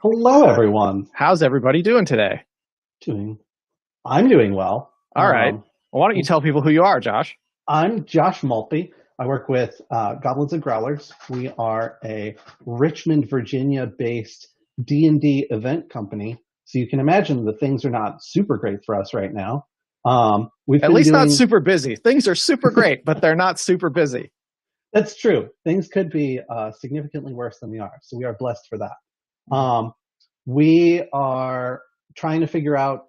Hello, everyone. How's everybody doing today? I'm doing well. All right. Well, why don't you tell people who you are, Josh? I'm Josh Maltby. I work with Goblins and Growlers. We are a Richmond, Virginia-based D&D event company. So you can imagine that things are not super great for us right now. At least not super busy. Things are super great, but they're not super busy. That's true. Things could be significantly worse than we are. So we are blessed for that. We are trying to figure out,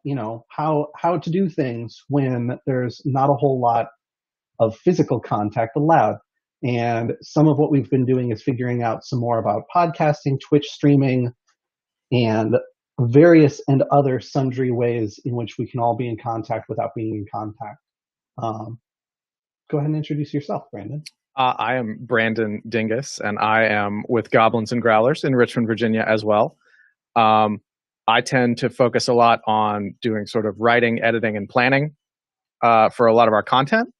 how to do things when there's not a whole lot of physical contact allowed. And some of what we've been doing is figuring out some more about podcasting, Twitch streaming, and various and other sundry ways in which we can all be in contact without being in contact. Go ahead and introduce yourself, Brandon. I am Brandon Dingus, and I am with Goblins and Growlers in Richmond, Virginia as well. I tend to focus a lot on doing sort of writing, editing, and planning for a lot of our content.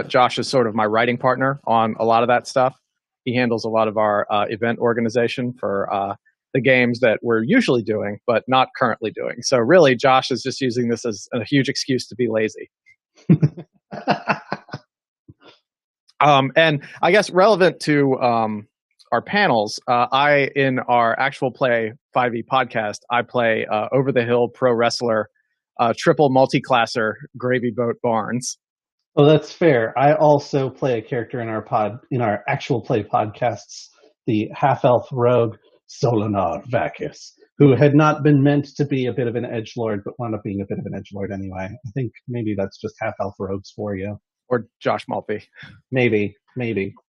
Josh is sort of my writing partner on a lot of that stuff. He handles a lot of our event organization for the games that we're usually doing, but not currently doing. So really, Josh is just using this as a huge excuse to be lazy. And I guess relevant to our panels, in our actual play 5e podcast, I play over the hill pro wrestler, triple multi-classer Gravy Boat Barnes. Oh, that's fair. I also play a character in our actual play podcasts, the half-elf rogue Solinar Vacus, who had not been meant to be a bit of an edgelord, but wound up being a bit of an edgelord anyway. I think maybe that's just half-elf rogues for you. Or Josh Maltby. Maybe.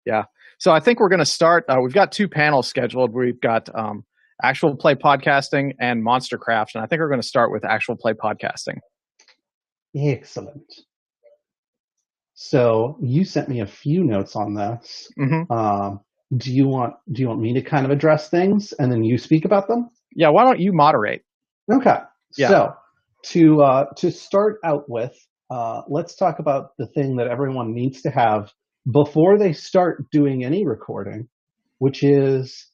Yeah. So I think we're going to start. We've got two panels scheduled. We've got actual play podcasting and Monstercraft, and I think we're going to start with actual play podcasting. Excellent. So you sent me a few notes on this. Mm-hmm. Do you want me to kind of address things and then you speak about them? Yeah. Why don't you moderate? Okay. Yeah. So to start out with, let's talk about the thing that everyone needs to have before they start doing any recording, which is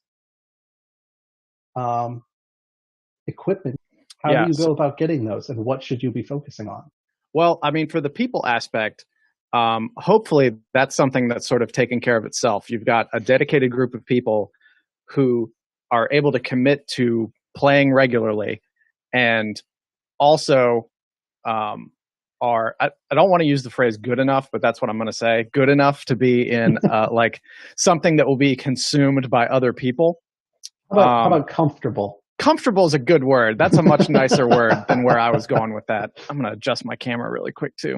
equipment. How do you go about getting those, and what should you be focusing on? Well, I mean, for the people aspect, hopefully that's something that's sort of taken care of itself. You've got a dedicated group of people who are able to commit to playing regularly, and also I don't want to use the phrase good enough, but that's what I'm going to say. Good enough to be in like something that will be consumed by other people. How about comfortable? Comfortable is a good word. That's a much nicer word than where I was going with that. I'm going to adjust my camera really quick too.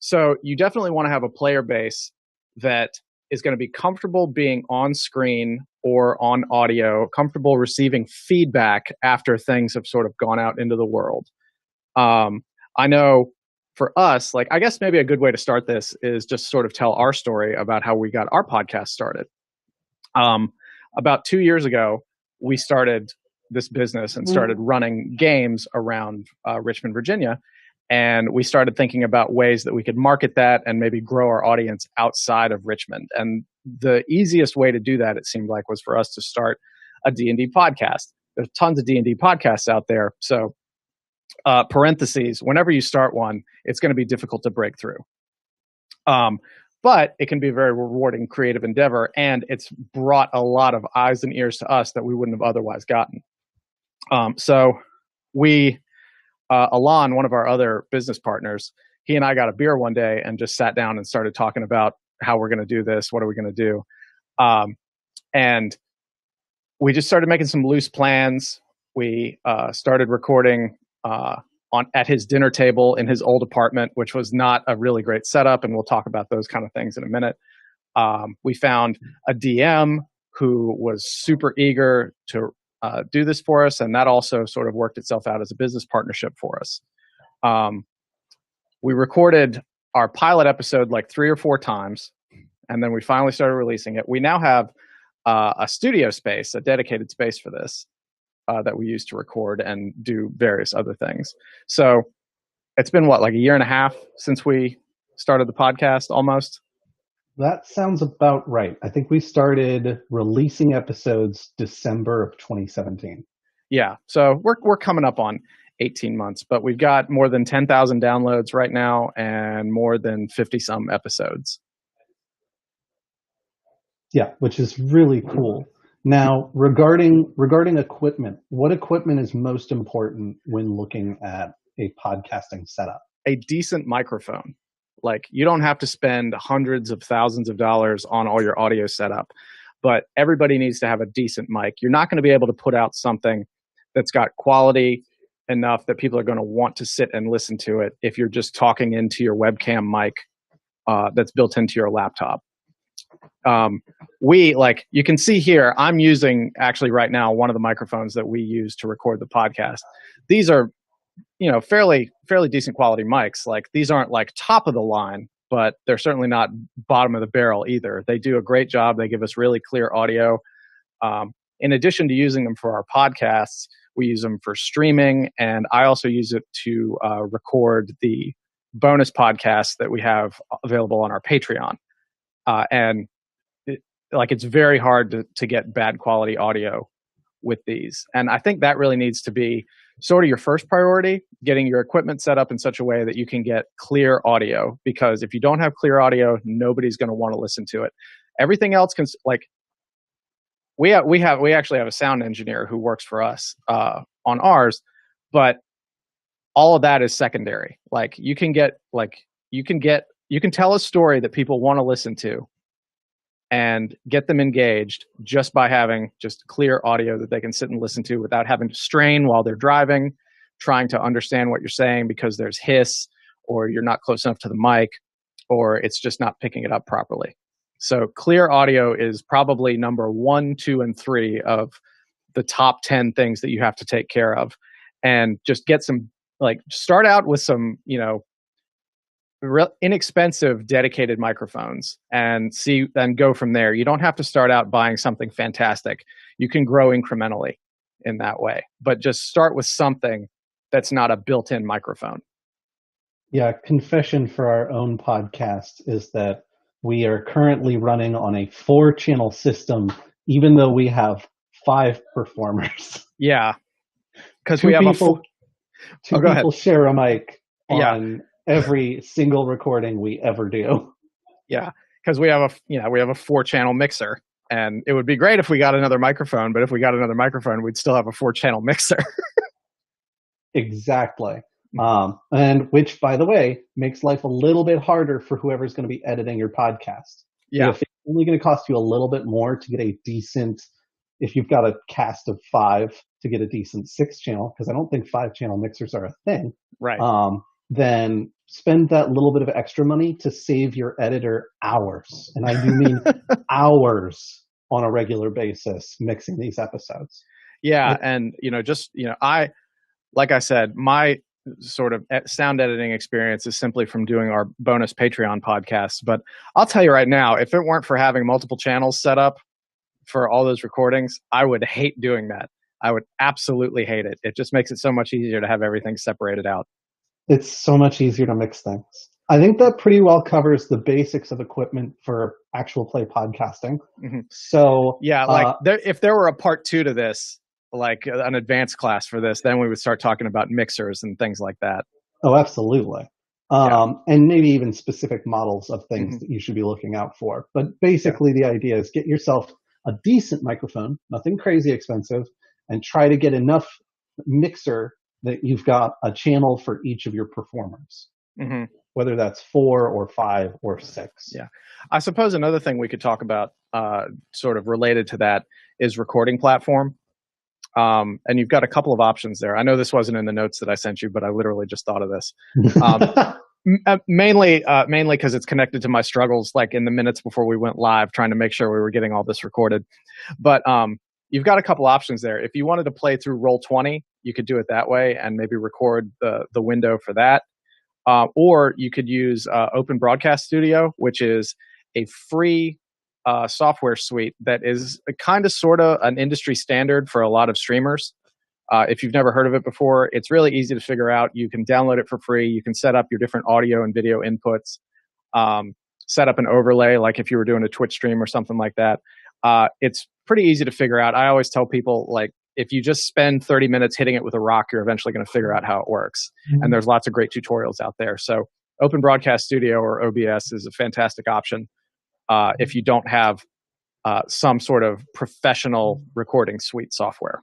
So you definitely want to have a player base that is going to be comfortable being on screen or on audio, comfortable receiving feedback after things have sort of gone out into the world. I know for us, like, I guess maybe a good way to start this is just sort of tell our story about how we got our podcast started. About 2 years ago, we started this business and started running games around Richmond, Virginia. And we started thinking about ways that we could market that and maybe grow our audience outside of Richmond. And the easiest way to do that, it seemed like, was for us to start a D&D podcast. There's tons of D&D podcasts out there. So parentheses, whenever you start one, it's going to be difficult to break through. But it can be a very rewarding creative endeavor, and it's brought a lot of eyes and ears to us that we wouldn't have otherwise gotten. So we, Alon, one of our other business partners, he and I got a beer one day and just sat down and started talking about how we're going to do this, what are we going to do? And we just started making some loose plans. We started recording at his dinner table in his old apartment, which was not a really great setup, and we'll talk about those kind of things in a minute. We found a DM who was super eager to do this for us, and that also sort of worked itself out as a business partnership for us. We recorded our pilot episode like 3 or 4 times, and then we finally started releasing it. We now have a studio space, a dedicated space for this. That we use to record and do various other things. So it's been like a year and a half since we started the podcast almost. That sounds about right. I think we started releasing episodes December of 2017. Yeah, so we're coming up on 18 months, but we've got more than 10,000 downloads right now and more than 50 some episodes. Yeah, which is really cool. Now, regarding equipment, what equipment is most important when looking at a podcasting setup? A decent microphone. Like, you don't have to spend hundreds of thousands of dollars on all your audio setup, but everybody needs to have a decent mic. You're not going to be able to put out something that's got quality enough that people are going to want to sit and listen to it if you're just talking into your webcam mic that's built into your laptop. You can see here, I'm using actually right now one of the microphones that we use to record the podcast. These are, fairly decent quality mics. Like, these aren't like top of the line, but they're certainly not bottom of the barrel either. They do a great job. They give us really clear audio. In addition to using them for our podcasts, we use them for streaming, and I also use it to record the bonus podcasts that we have available on our Patreon. It's very hard to get bad quality audio with these. And I think that really needs to be sort of your first priority, getting your equipment set up in such a way that you can get clear audio. Because if you don't have clear audio, nobody's going to want to listen to it. Everything else can, like, we actually have a sound engineer who works for us on ours, but all of that is secondary. Like, you can tell a story that people want to listen to and get them engaged just by having just clear audio that they can sit and listen to without having to strain while they're driving, trying to understand what you're saying because there's hiss, or you're not close enough to the mic, or it's just not picking it up properly. So clear audio is probably number 1, 2, and 3 of the top 10 things that you have to take care of. And just get some, start out with some, inexpensive dedicated microphones and go from there. You don't have to start out buying something fantastic. You can grow incrementally in that way, but just start with something that's not a built-in microphone. Yeah, confession for our own podcast is that we are currently running on a 4-channel system, even though we have 5 performers. Yeah, because we have two people share a mic on every single recording we ever do. Yeah, because we have a 4-channel mixer, and it would be great if we got another microphone. But if we got another microphone, we'd still have a 4-channel mixer. Exactly. And which, by the way, makes life a little bit harder for whoever's going to be editing your podcast. Yeah. If it's only going to cost you a little bit more to get a decent, if you've got a cast of 5 to get a decent 6-channel, because I don't think 5-channel mixers are a thing. Right. Then spend that little bit of extra money to save your editor hours. And I do mean hours on a regular basis mixing these episodes. Yeah. And, like I said, my sort of sound editing experience is simply from doing our bonus Patreon podcasts. But I'll tell you right now, if it weren't for having multiple channels set up for all those recordings, I would hate doing that. I would absolutely hate it. It just makes it so much easier to have everything separated out. It's so much easier to mix things. I think that pretty well covers the basics of equipment for actual play podcasting. Mm-hmm. So yeah, if there were a part 2 to this, like an advanced class for this, then we would start talking about mixers and things like that. Oh, absolutely. And maybe even specific models of things that you should be looking out for. But basically the idea is get yourself a decent microphone, nothing crazy expensive, and try to get enough mixer that you've got a channel for each of your performers, whether that's 4 or 5 or 6. Yeah. I suppose another thing we could talk about sort of related to that is recording platform. And you've got a couple of options there. I know this wasn't in the notes that I sent you, but I literally just thought of this. Mainly because it's connected to my struggles, like in the minutes before we went live, trying to make sure we were getting all this recorded. But you've got a couple options there. If you wanted to play through Roll20, you could do it that way and maybe record the window for that. Or you could use Open Broadcast Studio, which is a free software suite that is kind of sort of an industry standard for a lot of streamers. If you've never heard of it before, it's really easy to figure out. You can download it for free. You can set up your different audio and video inputs. set up an overlay, like if you were doing a Twitch stream or something like that. It's pretty easy to figure out. I always tell people, like, if you just spend 30 minutes hitting it with a rock, you're eventually going to figure out how it works. Mm-hmm. And there's lots of great tutorials out there. So Open Broadcast Studio, or OBS, is a fantastic option if you don't have some sort of professional recording suite software.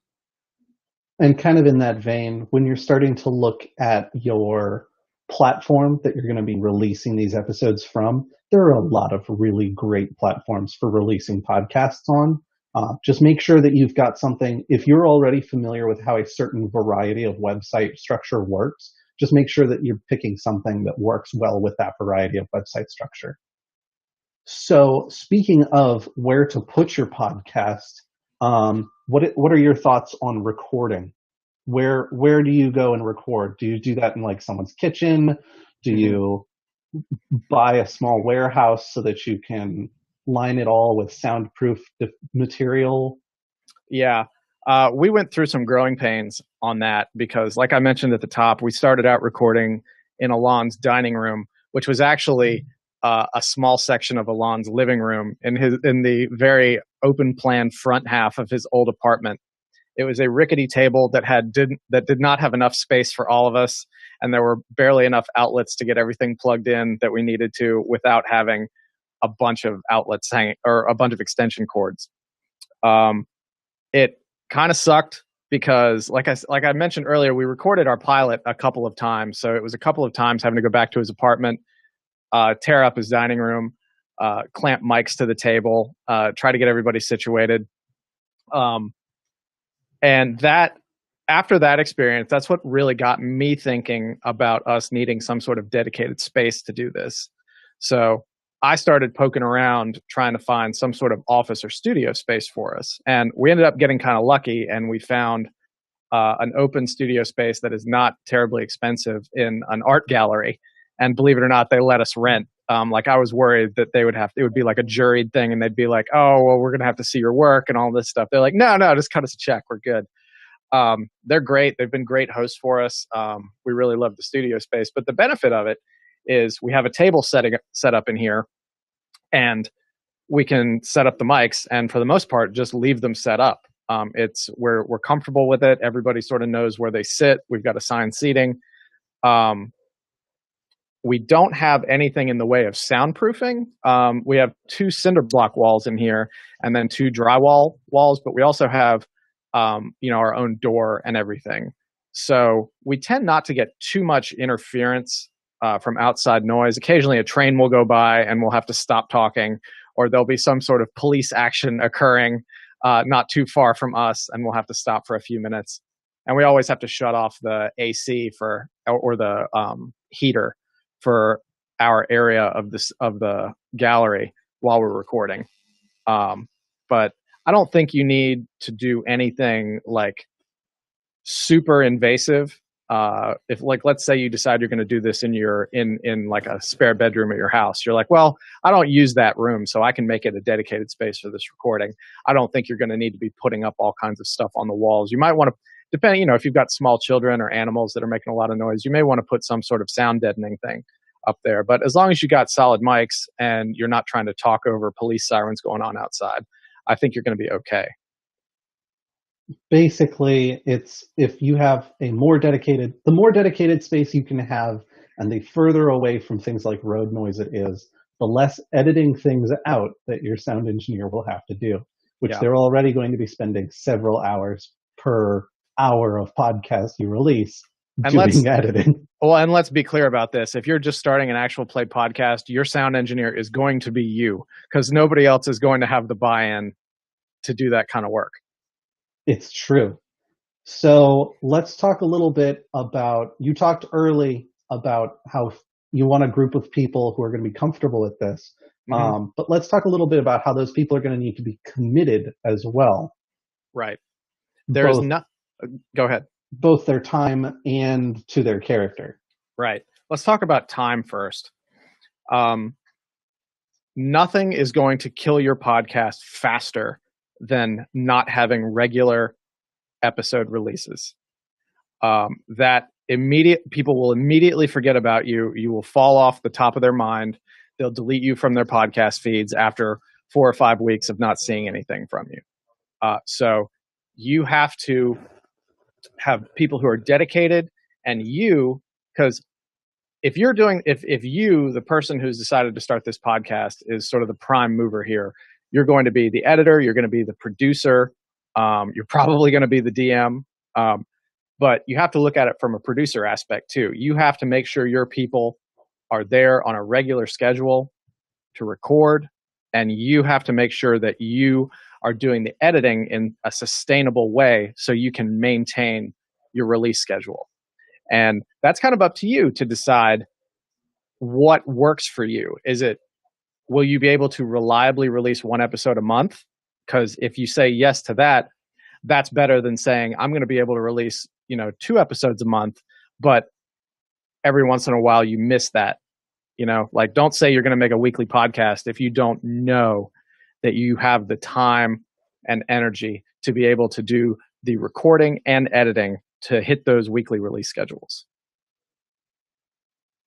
And kind of in that vein, when you're starting to look at your platform that you're going to be releasing these episodes from, there are a lot of really great platforms for releasing podcasts on. Just make sure that you've got something. If you're already familiar with how a certain variety of website structure works, just make sure that you're picking something that works well with that variety of website structure. So speaking of where to put your podcast, what are your thoughts on recording? Where do you go and record? Do you do that in like someone's kitchen? Do you buy a small warehouse so that you can line it all with soundproof material? Yeah. We went through some growing pains on that because, like I mentioned at the top, we started out recording in Alon's dining room, which was actually a small section of Alon's living room in the very open plan front half of his old apartment. It was a rickety table that did not have enough space for all of us, and there were barely enough outlets to get everything plugged in that we needed to without having a bunch of outlets hanging or a bunch of extension cords. It kind of sucked because, like I mentioned earlier, we recorded our pilot a couple of times, so it was a couple of times having to go back to his apartment, tear up his dining room, clamp mics to the table, try to get everybody situated. And that, after that experience, that's what really got me thinking about us needing some sort of dedicated space to do this. So I started poking around trying to find some sort of office or studio space for us. And we ended up getting kind of lucky, and we found an open studio space that is not terribly expensive in an art gallery. And believe it or not, they let us rent. Like I was worried that it would be like a juried thing, and they'd be like, "Oh, well, we're going to have to see your work and all this stuff." They're like, no, just cut us a check. We're good. They're great. They've been great hosts for us. We really love the studio space, but the benefit of it is we have a table set up in here, and we can set up the mics, and for the most part, just leave them set up. We're comfortable with it. Everybody sort of knows where they sit. We've got assigned seating. We don't have anything in the way of soundproofing. We have 2 cinder block walls in here and then 2 drywall walls, but we also have, our own door and everything. So we tend not to get too much interference from outside noise. Occasionally a train will go by and we'll have to stop talking, or there'll be some sort of police action occurring not too far from us, and we'll have to stop for a few minutes. And we always have to shut off the AC or the heater for our area of the gallery while we're recording. But I don't think you need to do anything like super invasive. If, like, let's say you decide you're going to do this in like a spare bedroom at your house, you're like, well, I don't use that room, so I can make it a dedicated space for this recording. I don't think you're going to need to be putting up all kinds of stuff on the walls. You might want to, depending, if you've got small children or animals that are making a lot of noise, you may want to put some sort of sound deadening thing up there. But as long as you got solid mics and you're not trying to talk over police sirens going on outside, I think you're going to be okay. Basically, it's if you have the more dedicated space you can have, and the further away from things like road noise it is, the less editing things out that your sound engineer will have to do, which they're already going to be spending several hours per hour of podcast you release doing editing. Well, and let's be clear about this. If you're just starting an actual play podcast, your sound engineer is going to be you, because nobody else is going to have the buy-in to do that kind of work. It's true. So let's talk a little bit about, you talked early about how you want a group of people who are going to be comfortable with this. Mm-hmm. But let's talk a little bit about how those people are going to need to be committed as well. Right. Go ahead. Both their time and to their character. Right. Let's talk about time first. Nothing is going to kill your podcast faster than not having regular episode releases. People will immediately forget about you. You will fall off the top of their mind. they'll delete you from their podcast feeds after 4 or 5 weeks of not seeing anything from you. So you have to have people who are dedicated, and because if you're if you, the person who's decided to start this podcast, is sort of the prime mover here, you're going to be the editor, you're going to be the producer, you're probably going to be the DM, but you have to look at it from a producer aspect too. You have to make sure your people are there on a regular schedule to record, and you have to make sure that you are doing the editing in a sustainable way so you can maintain your release schedule. And that's kind of up to you to decide what works for you. Will you be able to reliably release 1 episode a month? Because if you say yes to that, that's better than saying I'm going to be able to release, 2 episodes a month, but every once in a while you miss that. Like, don't say you're going to make a weekly podcast if you don't know that you have the time and energy to be able to do the recording and editing to hit those weekly release schedules.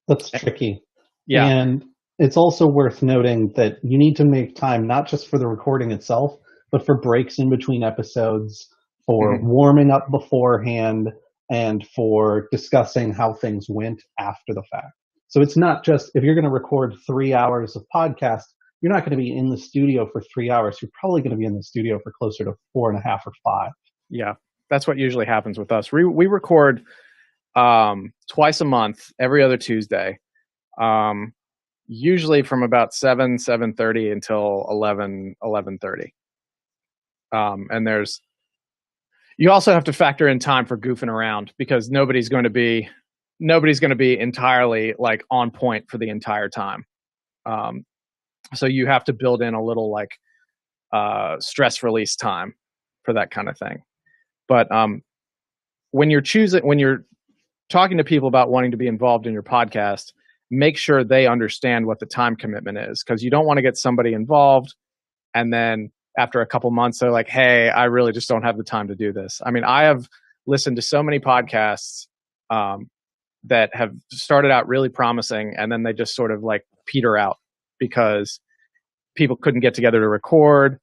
That's tricky. Yeah. And it's also worth noting that you need to make time not just for the recording itself, but for breaks in between episodes, for warming up beforehand, and for discussing how things went after the fact. So it's not just, if you're going to record 3 hours of podcast, you're not going to be in the studio for 3 hours. You're probably going to be in the studio for closer to 4.5 or 5. Yeah, that's what usually happens with us. We record twice a month, every other Tuesday, usually from about 7:30 until 11:30. And you also have to factor in time for goofing around, because nobody's going to be entirely like on point for the entire time. So you have to build in a little like stress release time for that kind of thing. But when you're talking to people about wanting to be involved in your podcast, make sure they understand what the time commitment is, because you don't want to get somebody involved and then after a couple months they're like, hey, I really just don't have the time to do this. I mean, I have listened to so many podcasts that have started out really promising, and then they just sort of like peter out because people couldn't get together to record.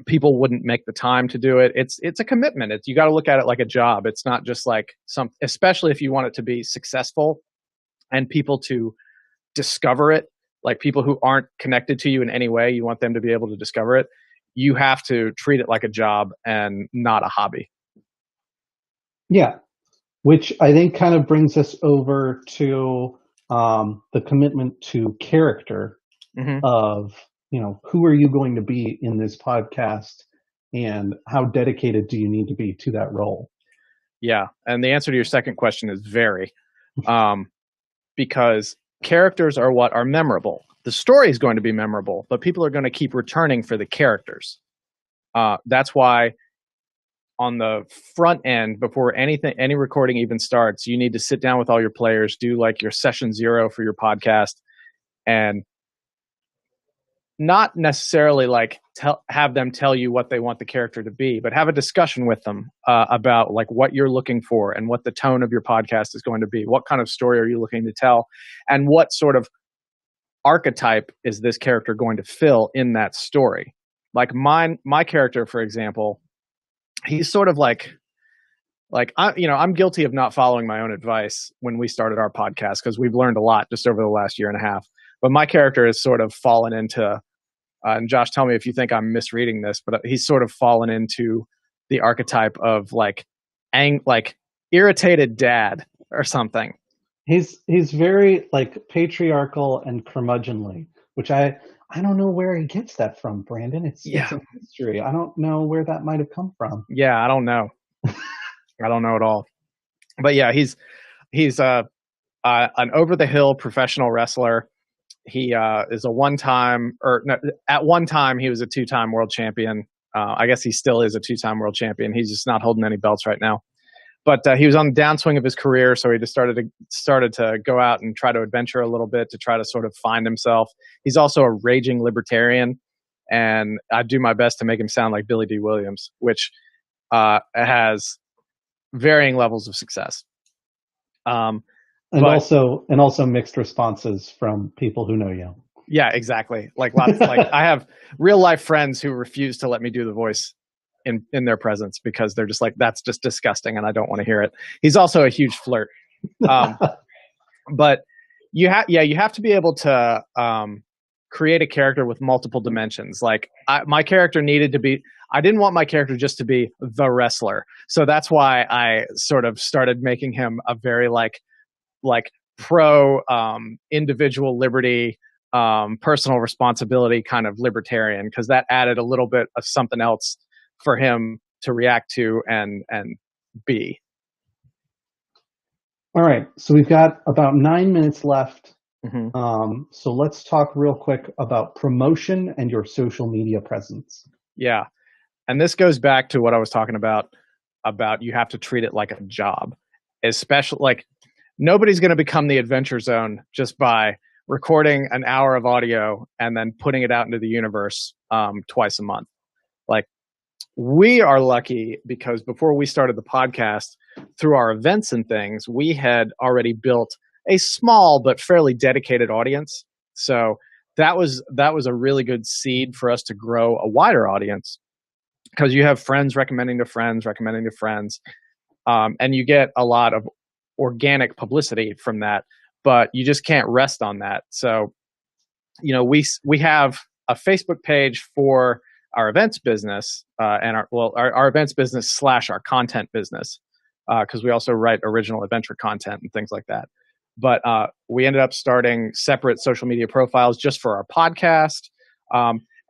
People wouldn't make the time to do it. It's a commitment. You got to look at it like a job. It's not just like especially if you want it to be successful and people to discover it, like people who aren't connected to you in any way, you want them to be able to discover it. You have to treat it like a job and not a hobby. Yeah. Which I think kind of brings us over to the commitment to character of, who are you going to be in this podcast, and how dedicated do you need to be to that role? Yeah. And the answer to your second question is very, because characters are what are memorable. The story is going to be memorable, but people are going to keep returning for the characters. That's why on the front end, before any recording even starts, you need to sit down with all your players, do like your session 0 for your podcast, and not necessarily like have them tell you what they want the character to be, but have a discussion with them about like what you're looking for and what the tone of your podcast is going to be. What kind of story are you looking to tell, and what sort of archetype is this character going to fill in that story? Like my character, for example, he's sort of like I'm guilty of not following my own advice when we started our podcast, because we've learned a lot just over the last year and a half. But my character has sort of fallen into, and Josh, tell me if you think I'm misreading this, but he's sort of fallen into the archetype of like irritated dad or something. He's very like patriarchal and curmudgeonly, which I don't know where he gets that from, Brandon. It's a mystery. I don't know where that might have come from. Yeah, I don't know. I don't know at all. But yeah, he's an over the hill professional wrestler. He is at one time he was a 2-time world champion. I guess he still is a 2-time world champion. He's just not holding any belts right now. But he was on the downswing of his career, so he just started to go out and try to adventure a little bit to try to sort of find himself. He's also a raging libertarian, and I do my best to make him sound like Billy D. Williams, which has varying levels of success. And also mixed responses from people who know you. Yeah, exactly. Like lots. Like I have real life friends who refuse to let me do the voice in their presence because they're just like, that's just disgusting, and I don't want to hear it. He's also a huge flirt. But you have to be able to create a character with multiple dimensions. Like my character needed to be. I didn't want my character just to be the wrestler, so that's why I sort of started making him a very like pro individual liberty, personal responsibility kind of libertarian, because that added a little bit of something else for him to react to and be. All right, so we've got about 9 minutes left. Mm-hmm. So let's talk real quick about promotion and your social media presence. Yeah, and this goes back to what I was talking about you have to treat it like a job, especially like nobody's going to become the Adventure Zone just by recording an hour of audio and then putting it out into the universe twice a month. Like, we are lucky because before we started the podcast, through our events and things, we had already built a small but fairly dedicated audience. So that was a really good seed for us to grow a wider audience, because you have friends recommending to friends, and you get a lot of organic publicity from that, but you just can't rest on that. So, we have a Facebook page for our events business, and our events business / our content business, because we also write original adventure content and things like that. But we ended up starting separate social media profiles just for our podcast.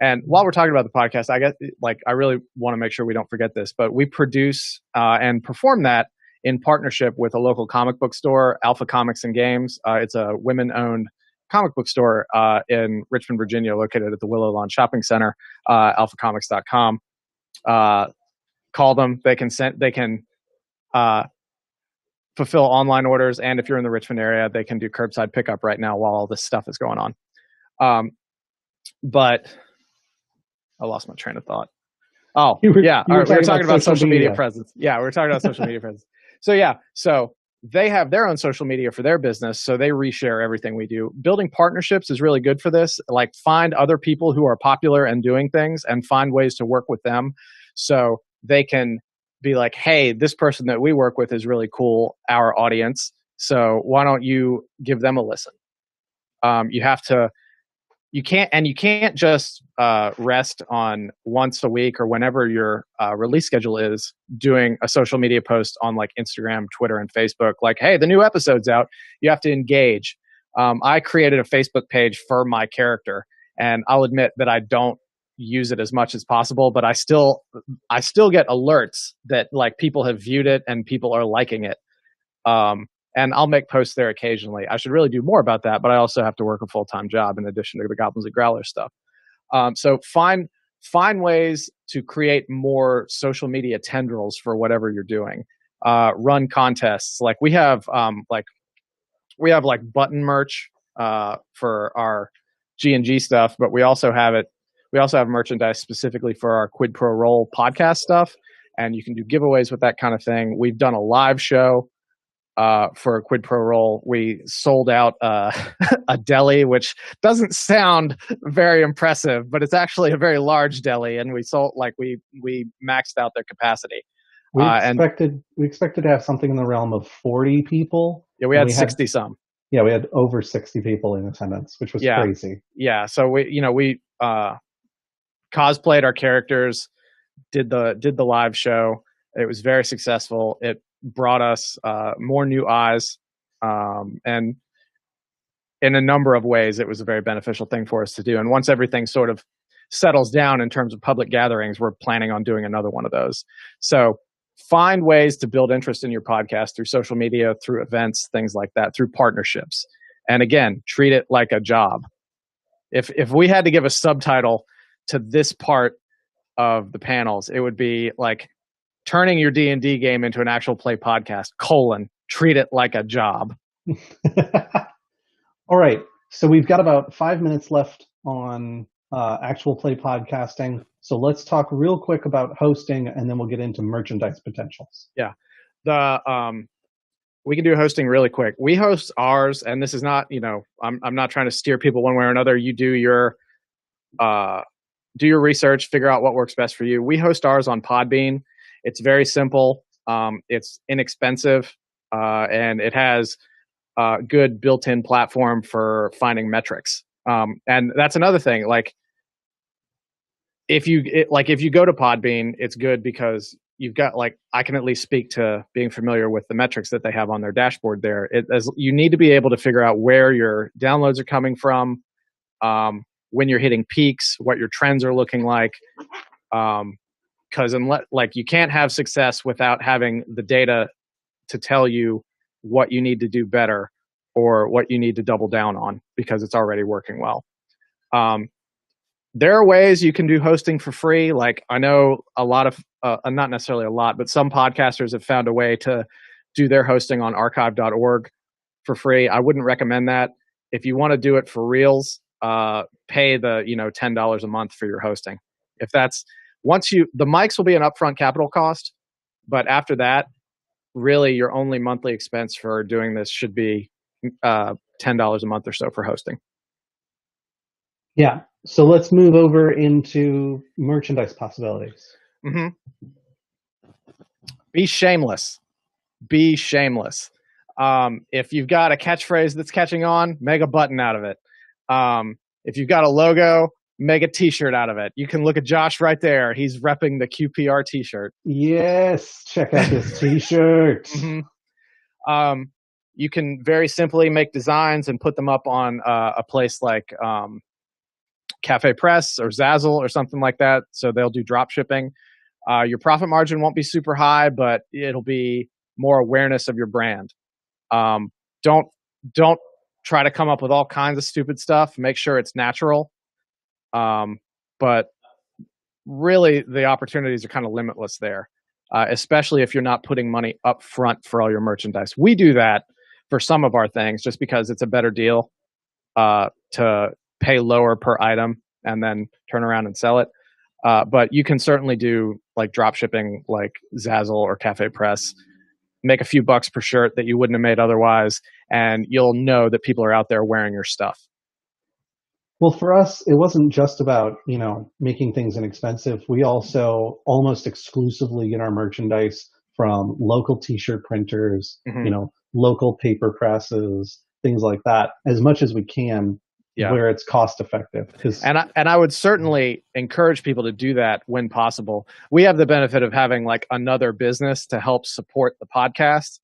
And while we're talking about the podcast, I really want to make sure we don't forget this, but we produce and perform that in partnership with a local comic book store, Alpha Comics and Games. It's a women-owned comic book store in Richmond, Virginia, located at the Willow Lawn Shopping Center, alphacomics.com. Call them. They can fulfill online orders, and if you're in the Richmond area, they can do curbside pickup right now while all this stuff is going on. But I lost my train of thought. Oh, we were talking about social media presence. Yeah, we were talking about social media presence. So they have their own social media for their business, so they reshare everything we do. Building partnerships is really good for this. Like, find other people who are popular and doing things and find ways to work with them, so they can be like, hey, this person that we work with is really cool, our audience, so why don't you give them a listen? You can't just rest on once a week or whenever your release schedule is doing a social media post on like Instagram, Twitter, and Facebook. Like, hey, the new episode's out. You have to engage. I created a Facebook page for my character, and I'll admit that I don't use it as much as possible, but I still get alerts that like people have viewed it and people are liking it. And I'll make posts there occasionally. I should really do more about that, but I also have to work a full-time job in addition to the Goblins and Growlers stuff. So find ways to create more social media tendrils for whatever you're doing. Run contests. Like we have button merch for our G&G stuff, but we also have merchandise specifically for our Quid Pro Roll podcast stuff, and you can do giveaways with that kind of thing. We've done a live show for a Quid Pro Roll. We sold out a deli, which doesn't sound very impressive, but it's actually a very large deli, and we maxed out their capacity. We expected to have something in the realm of 40 people. Yeah, we had 60 some. Yeah, we had over 60 people in attendance, which was crazy. Yeah, so we cosplayed our characters, did the live show. It was very successful. It brought us more new eyes, and in a number of ways it was a very beneficial thing for us to do. And once everything sort of settles down in terms of public gatherings, we're planning on doing another one of those. So find ways to build interest in your podcast through social media, through events, things like that, through partnerships. And again, treat it like a job. If we had to give a subtitle to this part of the panels, it would be like turning your D&D game into an actual play podcast, treat it like a job. All right. So we've got about 5 minutes left on actual play podcasting. So let's talk real quick about hosting, and then we'll get into merchandise potentials. Yeah. We can do hosting really quick. We host ours, and this is not, I'm not trying to steer people one way or another. You do your research, figure out what works best for you. We host ours on Podbean. It's very simple. It's inexpensive, and it has a good built-in platform for finding metrics. And that's another thing. Like, if you go to Podbean, it's good because you've got, like, I can at least speak to being familiar with the metrics that they have on their dashboard there. You need to be able to figure out where your downloads are coming from, when you're hitting peaks, what your trends are looking like. Because you can't have success without having the data to tell you what you need to do better or what you need to double down on because it's already working well. There are ways you can do hosting for free. Like, I know a lot of, not necessarily a lot, but some podcasters have found a way to do their hosting on archive.org for free. I wouldn't recommend that. If you want to do it for reals, pay the, $10 a month for your hosting. If that's, the mics will be an upfront capital cost, but after that, really your only monthly expense for doing this should be $10 a month or so for hosting. Yeah. So let's move over into merchandise possibilities. Mm-hmm. Be shameless. Be shameless. If you've got a catchphrase that's catching on, make a button out of it. If you've got a logo, make a t-shirt out of it. You can look at Josh right there. He's repping the QPR t-shirt. Yes. Check out this t-shirt. Mm-hmm. You can very simply make designs and put them up on a place like Cafe Press or Zazzle or something like that. So they'll do drop shipping. Your profit margin won't be super high, but it'll be more awareness of your brand. Don't try to come up with all kinds of stupid stuff. Make sure it's natural. But really, the opportunities are kind of limitless there, especially if you're not putting money up front for all your merchandise. We do that for some of our things just because it's a better deal to pay lower per item and then turn around and sell it. But you can certainly do like drop shipping, like Zazzle or Cafe Press. Make a few bucks per shirt that you wouldn't have made otherwise, and you'll know that people are out there wearing your stuff. Well, for us, it wasn't just about, making things inexpensive. We also almost exclusively get our merchandise from local t-shirt printers, Mm-hmm. Local paper presses, things like that, as much as we can. Yeah. Where it's cost effective. And I would certainly encourage people to do that when possible. We have the benefit of having like another business to help support the podcast.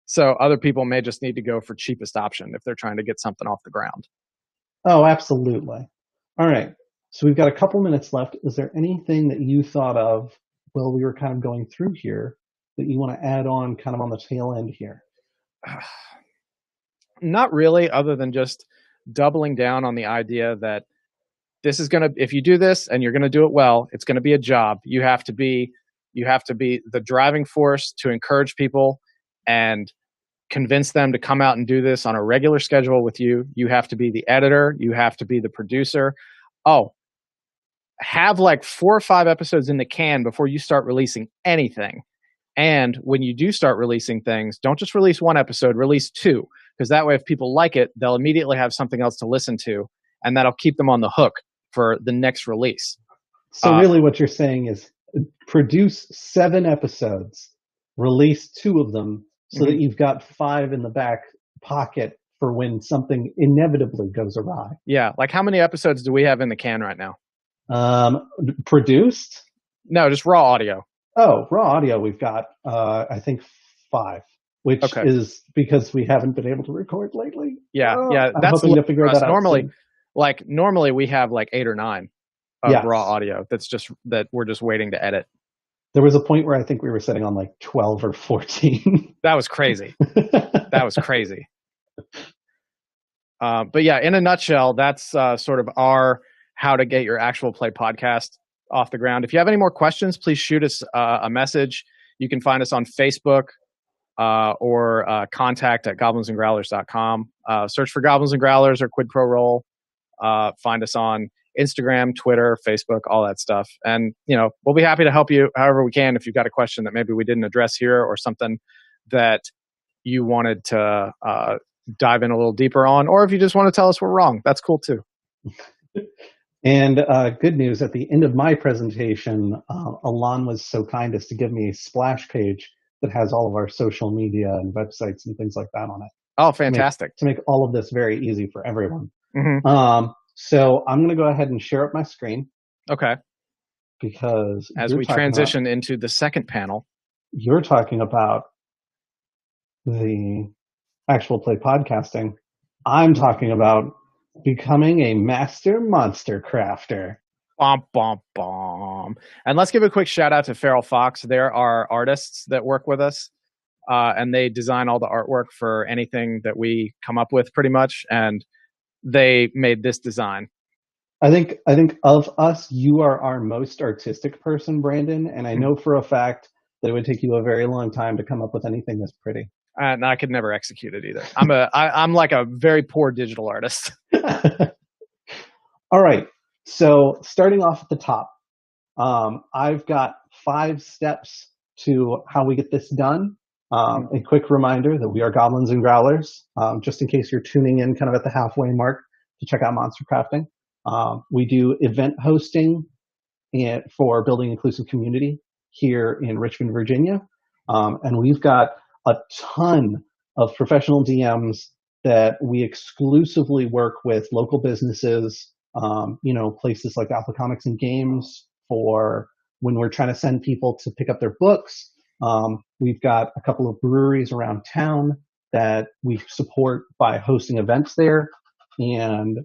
So other people may just need to go for cheapest option if they're trying to get something off the ground. Oh, absolutely. All right. So we've got a couple minutes left. Is there anything that you thought of while we were kind of going through here that you want to add on kind of on the tail end here? Not really, other than just doubling down on the idea that this is if you do this and you're going to do it well, it's going to be a job. You have to be the driving force to encourage people and convince them to come out and do this on a regular schedule with you. You have to be the editor. You have to be the producer. Have like 4 or 5 episodes in the can before you start releasing anything. And when you do start releasing things, don't just release 1 episode, release 2. Because that way, if people like it, they'll immediately have something else to listen to, and that'll keep them on the hook for the next release. So really what you're saying is produce 7 episodes, release 2 of them, so that you've got 5 in the back pocket for when something inevitably goes awry. Yeah. Like, how many episodes do we have in the can right now? Produced? No, just raw audio. Oh, raw audio we've got, I think 5. Which is because we haven't been able to record lately. Yeah, I'm that's hoping to figure that out normally we have like 8 or 9 of raw audio. That we're just waiting to edit. There was a point where I think we were sitting on like 12 or 14. That was crazy. That was crazy. But yeah, in a nutshell, that's sort of our how to get your actual play podcast off the ground. If you have any more questions, please shoot us a message. You can find us on Facebook. Or contact at goblinsandgrowlers.com. Search for Goblins and Growlers or Quid Pro Roll. Find us on Instagram, Twitter, Facebook, all that stuff. And, we'll be happy to help you however we can if you've got a question that maybe we didn't address here or something that you wanted to dive in a little deeper on, or if you just want to tell us we're wrong, that's cool too. And good news, at the end of my presentation, Alon was so kind as to give me a splash page that has all of our social media and websites and things like that on it. Oh, fantastic. To make all of this very easy for everyone. Mm-hmm. So I'm going to go ahead and share up my screen. Okay. Because as we transition into the second panel, you're talking about the actual play podcasting. I'm talking about becoming a master monster crafter. Bom, bom, bom. And let's give a quick shout out to Feral Fox. There are artists that work with us, and they design all the artwork for anything that we come up with pretty much. And they made this design. I think of us, you are our most artistic person, Brandon. And I know for a fact that it would take you a very long time to come up with anything this pretty. And I could never execute it either. I'm like a very poor digital artist. All right. So starting off at the top, I've got 5 steps to how we get this done. A quick reminder that we are Goblins and Growlers, just in case you're tuning in kind of at the halfway mark to check out Monster Crafting. We do event hosting for building inclusive community here in Richmond, Virginia. And we've got a ton of professional DMs that we exclusively work with local businesses, places like Alpha Comics and Games for when we're trying to send people to pick up their books. We've got a couple of breweries around town that we support by hosting events there. And,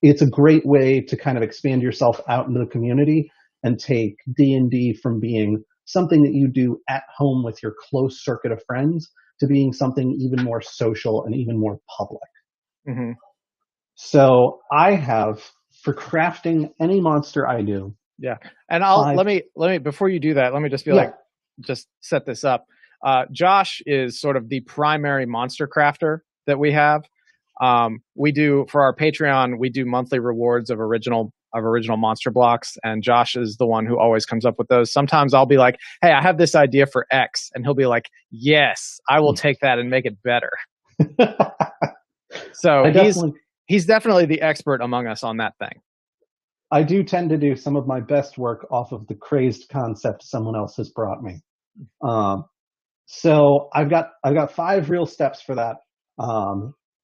it's a great way to kind of expand yourself out into the community and take D&D from being something that you do at home with your close circuit of friends to being something even more social and even more public. Mm-hmm. So I have, for crafting any monster I do. Yeah. And let me, before you do that, let me just just set this up. Josh is sort of the primary monster crafter that we have. We do, for our Patreon, we do monthly rewards of original monster blocks, and Josh is the one who always comes up with those. Sometimes I'll be like, hey, I have this idea for X, and he'll be like, yes, I will take that and make it better. So he's definitely the expert among us on that thing. I do tend to do some of my best work off of the crazed concept someone else has brought me. So I've got 5 real steps for that.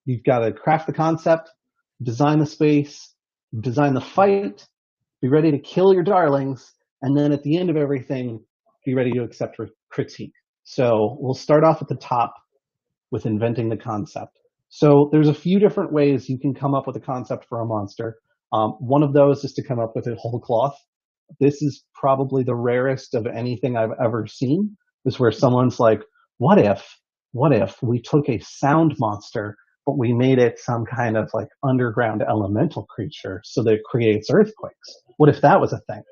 You've got to craft the concept, design the space, design the fight, be ready to kill your darlings, and then at the end of everything, be ready to accept critique. So we'll start off at the top with inventing the concept. So there's a few different ways you can come up with a concept for a monster. One of those is to come up with a whole cloth. This is probably the rarest of anything I've ever seen, is where someone's like, what if we took a sound monster, but we made it some kind of like underground elemental creature so that it creates earthquakes? What if that was a thing?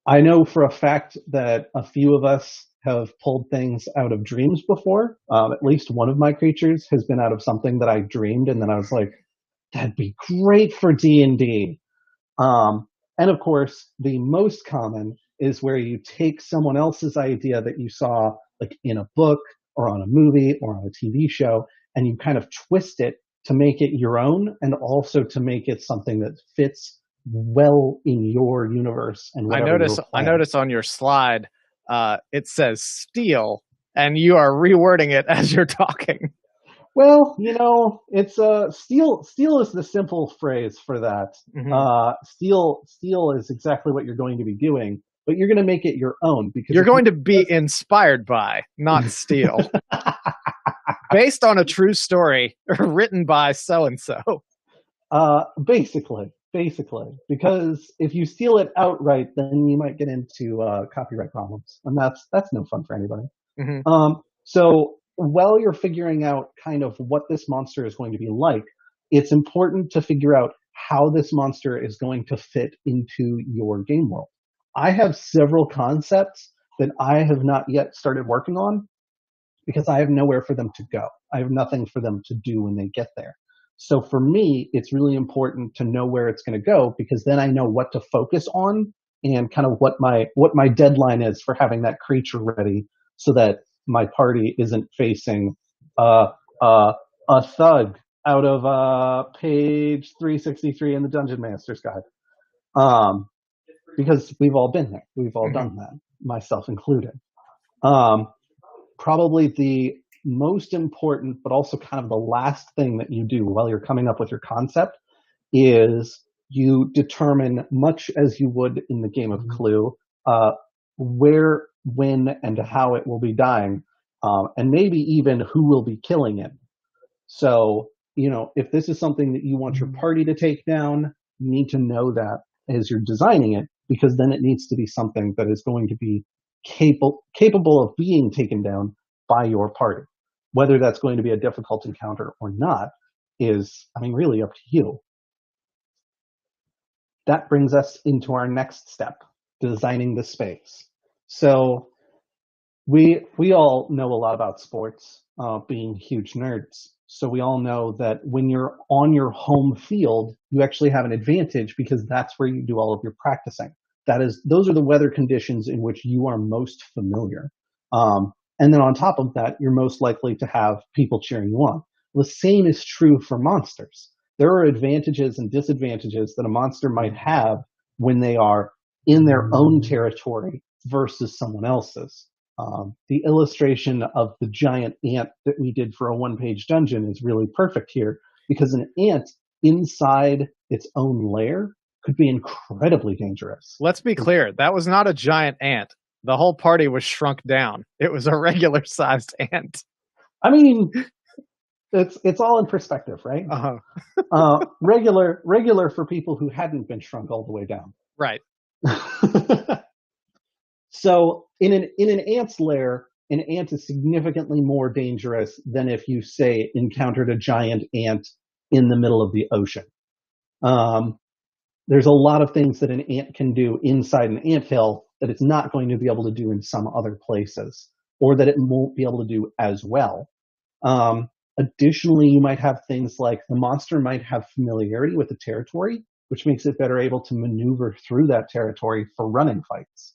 I know for a fact that a few of us have pulled things out of dreams before. At least one of my creatures has been out of something that I dreamed, and then I was like, that'd be great for D&D. And of course, the most common is where you take someone else's idea that you saw like in a book or on a movie or on a TV show, and you kind of twist it to make it your own, and also to make it something that fits well in your universe. And I notice on your slide, it says steel, and you are rewording it as you're talking. Well, it's steel. Steel is the simple phrase for that. Mm-hmm. Steel is exactly what you're going to be doing, but you're going to make it your own because you're going to be inspired by, not steal. Based on a true story written by so and so. Basically, because if you steal it outright, then you might get into copyright problems, and that's no fun for anybody. Mm-hmm. So while you're figuring out kind of what this monster is going to be like, it's important to figure out how this monster is going to fit into your game world. I have several concepts that I have not yet started working on because I have nowhere for them to go. I have nothing for them to do when they get there. So for me, it's really important to know where it's going to go, because then I know what to focus on and kind of what my deadline is for having that creature ready, so that my party isn't facing uh, uh, a thug out of page 363 in the Dungeon Master's Guide. Because we've all been there. We've all done that, myself included. Probably the most important, but also kind of the last thing that you do while you're coming up with your concept is you determine, much as you would in the game of Clue, where, when, and how it will be dying, and maybe even who will be killing it. So, if this is something that you want your party to take down, you need to know that as you're designing it, because then it needs to be something that is going to be capable of being taken down by your party. Whether that's going to be a difficult encounter or not is, really up to you. That brings us into our next step, designing the space. So we all know a lot about sports, being huge nerds. So we all know that when you're on your home field, you actually have an advantage because that's where you do all of your practicing. Those are the weather conditions in which you are most familiar. And then on top of that, you're most likely to have people cheering you on. The same is true for monsters. There are advantages and disadvantages that a monster might have when they are in their own territory versus someone else's. The illustration of the giant ant that we did for a one-page dungeon is really perfect here, because an ant inside its own lair could be incredibly dangerous. Let's be clear. That was not a giant ant. The whole party was shrunk down. It was a regular sized ant. It's all in perspective, right? Regular for people who hadn't been shrunk all the way down. Right. So in an ant's lair, an ant is significantly more dangerous than if you, say, encountered a giant ant in the middle of the ocean. There's a lot of things that an ant can do inside an anthill that it's not going to be able to do in some other places, or that it won't be able to do as well. Additionally, you might have things like the monster might have familiarity with the territory, which makes it better able to maneuver through that territory for running fights.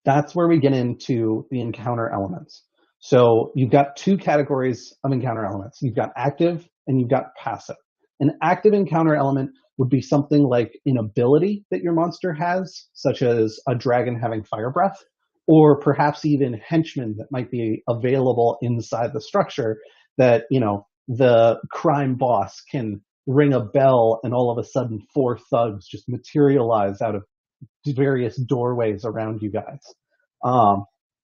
That's where we get into the encounter elements. So you've got two categories of encounter elements. You've got active and you've got passive. An active encounter element would be something like an ability that your monster has, such as a dragon having fire breath, or perhaps even henchmen that might be available inside the structure that, the crime boss can ring a bell and all of a sudden 4 thugs just materialize out of various doorways around you guys.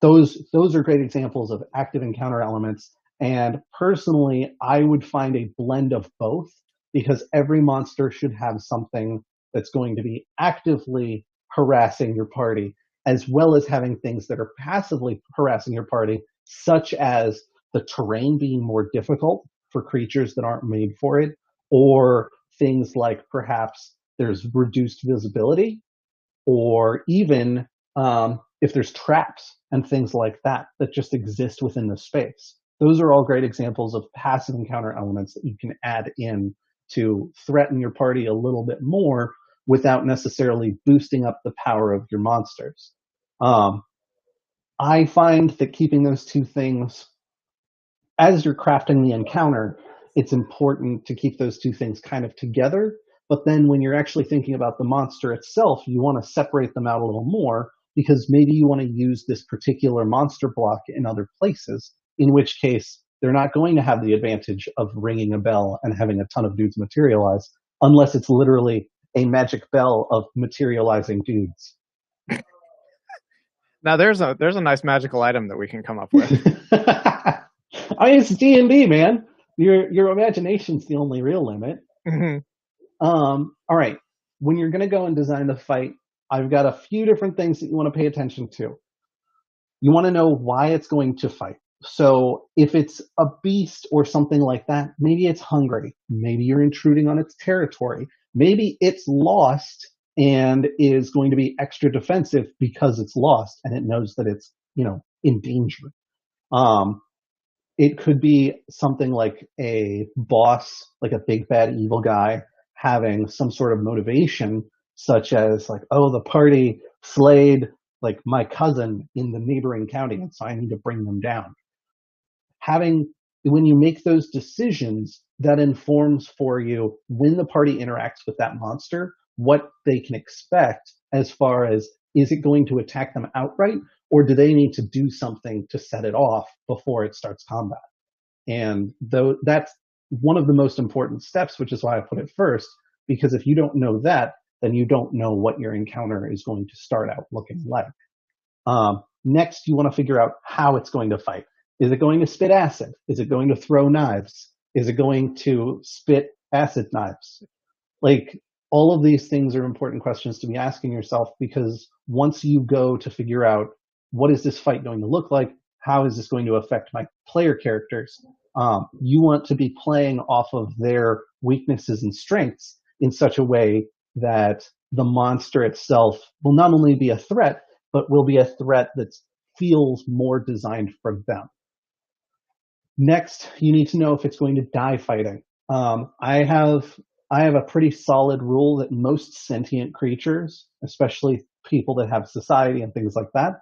Those are great examples of active encounter elements. And personally, I would find a blend of both, because every monster should have something that's going to be actively harassing your party, as well as having things that are passively harassing your party, such as the terrain being more difficult for creatures that aren't made for it, or things like perhaps there's reduced visibility, or even if there's traps and things like that just exist within the space. Those are all great examples of passive encounter elements that you can add in to threaten your party a little bit more without necessarily boosting up the power of your monsters. I find that keeping those two things, as you're crafting the encounter, it's important to keep those two things kind of together. But then when you're actually thinking about the monster itself, you want to separate them out a little more, because maybe you want to use this particular monster block in other places, in which case they're not going to have the advantage of ringing a bell and having a ton of dudes materialize, unless it's literally a magic bell of materializing dudes. Now there's a nice magical item that we can come up with. It's D&D, man. Your imagination's the only real limit. Mm-hmm. All right. When you're going to go and design the fight, I've got a few different things that you want to pay attention to. You want to know why it's going to fight. So if it's a beast or something like that, maybe it's hungry. Maybe you're intruding on its territory. Maybe it's lost and is going to be extra defensive because it's lost and it knows that it's, in danger. It could be something like a boss, like a big bad evil guy, having some sort of motivation, such as like, oh, the party slayed like my cousin in the neighboring county, and so I need to bring them down. When you make those decisions, that informs for you when the party interacts with that monster, what they can expect as far as, is it going to attack them outright, or do they need to do something to set it off before it starts combat? And though that's one of the most important steps, which is why I put it first, because if you don't know that, then you don't know what your encounter is going to start out looking like. Next, you want to figure out how it's going to fight. Is it going to spit acid? Is it going to throw knives? Is it going to spit acid knives? Like, all of these things are important questions to be asking yourself, because once you go to figure out what is this fight going to look like, how is this going to affect my player characters, you want to be playing off of their weaknesses and strengths in such a way that the monster itself will not only be a threat, but will be a threat that feels more designed for them. Next, you need to know if it's going to die fighting. I have a pretty solid rule that most sentient creatures, especially people that have society and things like that,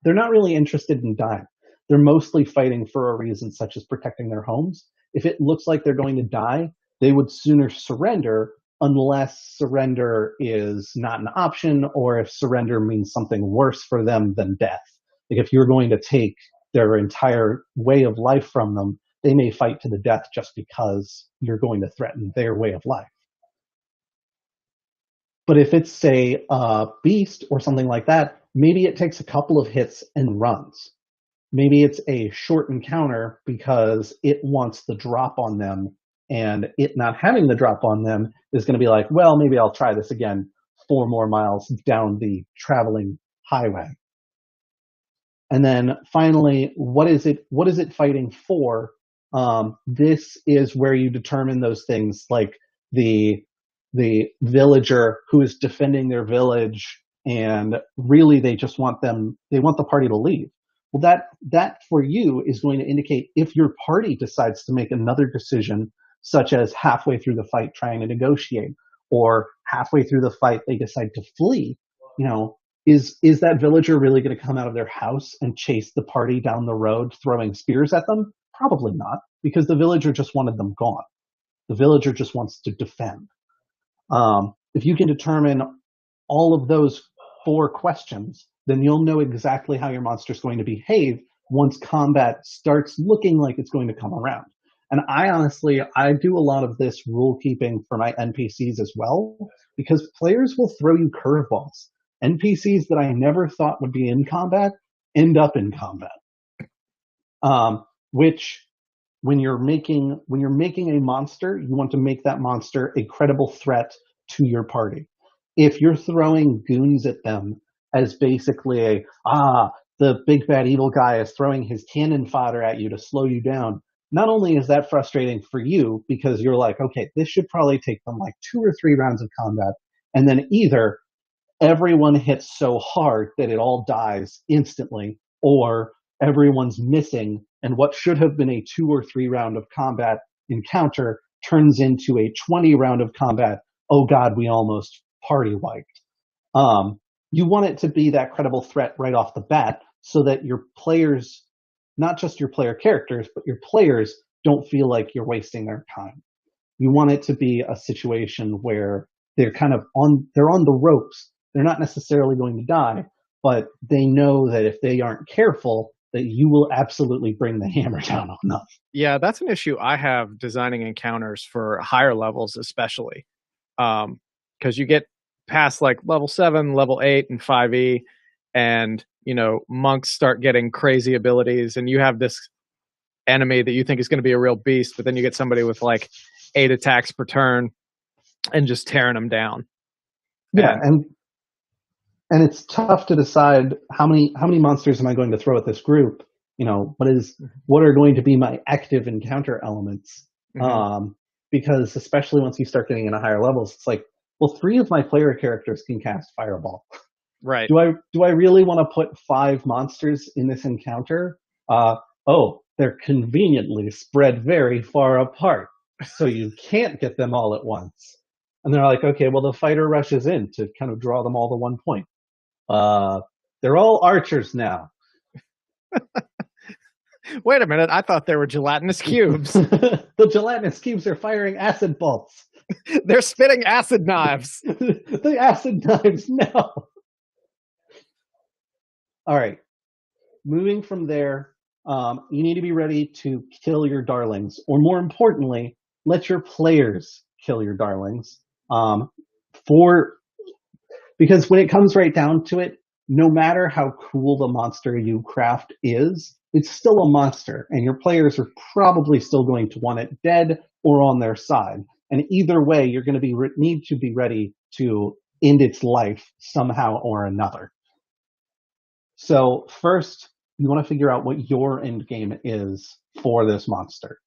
they're not really interested in dying. They're mostly fighting for a reason such as protecting their homes. If it looks like they're going to die, they would sooner surrender, unless surrender is not an option, or if surrender means something worse for them than death. Like, if you're going to take their entire way of life from them, they may fight to the death just because you're going to threaten their way of life. But if it's, say, a beast or something like that, maybe it takes a couple of hits and runs. Maybe it's a short encounter because it wants the drop on them, and it not having the drop on them is going to be like, well, maybe I'll try this again 4 more miles down the traveling highway. And then finally, what is it fighting for? This is where you determine those things, like the villager who is defending their village, and really they want the party to leave. Well, that for you is going to indicate if your party decides to make another decision, such as halfway through the fight trying to negotiate, or halfway through the fight they decide to flee. Is that villager really going to come out of their house and chase the party down the road throwing spears at them? Probably not, because the villager just wanted them gone. The villager just wants to defend. If you can determine all of those 4 questions, then you'll know exactly how your monster's going to behave once combat starts looking like it's going to come around. And I do a lot of this rule keeping for my NPCs as well, because players will throw you curveballs. NPCs that I never thought would be in combat end up in combat. Which, when you're making a monster, you want to make that monster a credible threat to your party. If you're throwing goons at them as basically the big bad evil guy is throwing his cannon fodder at you to slow you down, not only is that frustrating for you, because you're like, okay, this should probably take them like 2 or 3 rounds of combat, and then either everyone hits so hard that it all dies instantly, or everyone's missing, and what should have been a 2 or 3 round of combat encounter turns into a 20 round of combat. Oh God, we almost party wiped. You want it to be that credible threat right off the bat, so that your players, not just your player characters, but your players don't feel like you're wasting their time. You want it to be a situation where they're on the ropes. They're not necessarily going to die, but they know that if they aren't careful, that you will absolutely bring the hammer down on them. Yeah, that's an issue I have designing encounters for higher levels, especially. Because you get past like level 7, level 8, and 5e, and monks start getting crazy abilities, and you have this enemy that you think is going to be a real beast, but then you get somebody with like 8 attacks per turn and just tearing them down. Yeah, and it's tough to decide how many monsters am I going to throw at this group. What are going to be my active encounter elements? Mm-hmm. Because especially once you start getting into higher levels, it's like, well, 3 of my player characters can cast Fireball. Right. Do I really want to put 5 monsters in this encounter? They're conveniently spread very far apart, so you can't get them all at once. And they're like, okay, well, the fighter rushes in to kind of draw them all to one point. They're all archers now. Wait a minute, I thought they were gelatinous cubes. The gelatinous cubes are firing acid bolts. They're spitting acid knives. The acid knives, no. All right. Moving from there, you need to be ready to kill your darlings, or more importantly, let your players kill your darlings. Because when it comes right down to it, no matter how cool the monster you craft is, it's still a monster, and your players are probably still going to want it dead or on their side. And either way, you're going to need to be ready to end its life somehow or another. So first, you want to figure out what your end game is for this monster.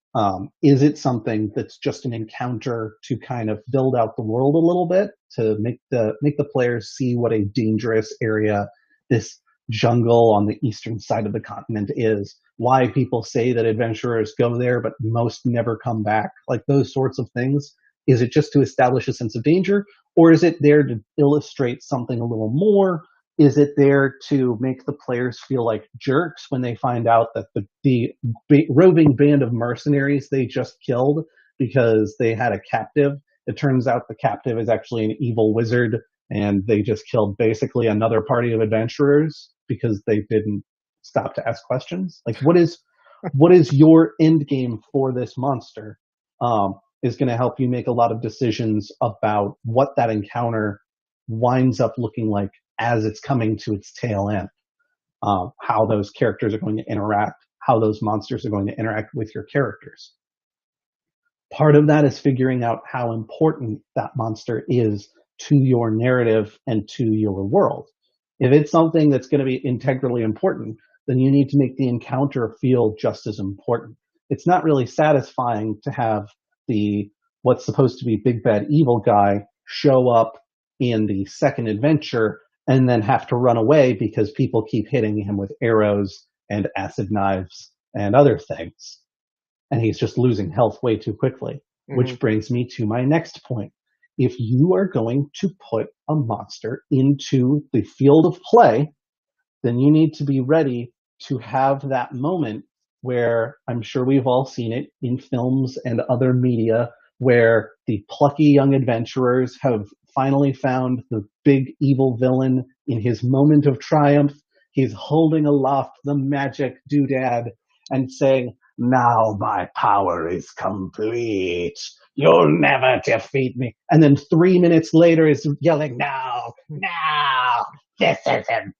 Is it something that's just an encounter to kind of build out the world a little bit, to make the players see what a dangerous area this jungle on the eastern side of the continent is, why people say that adventurers go there but most never come back, like those sorts of things? Is it just to establish a sense of danger, or is it there to illustrate something a little more? Is it there to make the players feel like jerks when they find out that the roving band of mercenaries they just killed because they had a captive? It turns out the captive is actually an evil wizard, and they just killed basically another party of adventurers because they didn't stop to ask questions. Like, what is your end game for this monster? Is going to help you make a lot of decisions about what that encounter winds up looking like as it's coming to its tail end. How those characters are going to interact, how those monsters are going to interact with your characters. Part of that is figuring out how important that monster is to your narrative and to your world. If it's something that's going to be integrally important, then you need to make the encounter feel just as important. It's not really satisfying to have what's supposed to be big bad evil guy show up in the second adventure and then have to run away because people keep hitting him with arrows and acid knives and other things. And he's just losing health way too quickly. Mm-hmm. Which brings me to my next point. If you are going to put a monster into the field of play, then you need to be ready to have that moment where, I'm sure we've all seen it in films and other media, where the plucky young adventurers have finally found the big evil villain in his moment of triumph. He's holding aloft the magic doodad and saying, "Now my power is complete. You'll never defeat me." And then 3 minutes later is yelling, "No, this is impossible."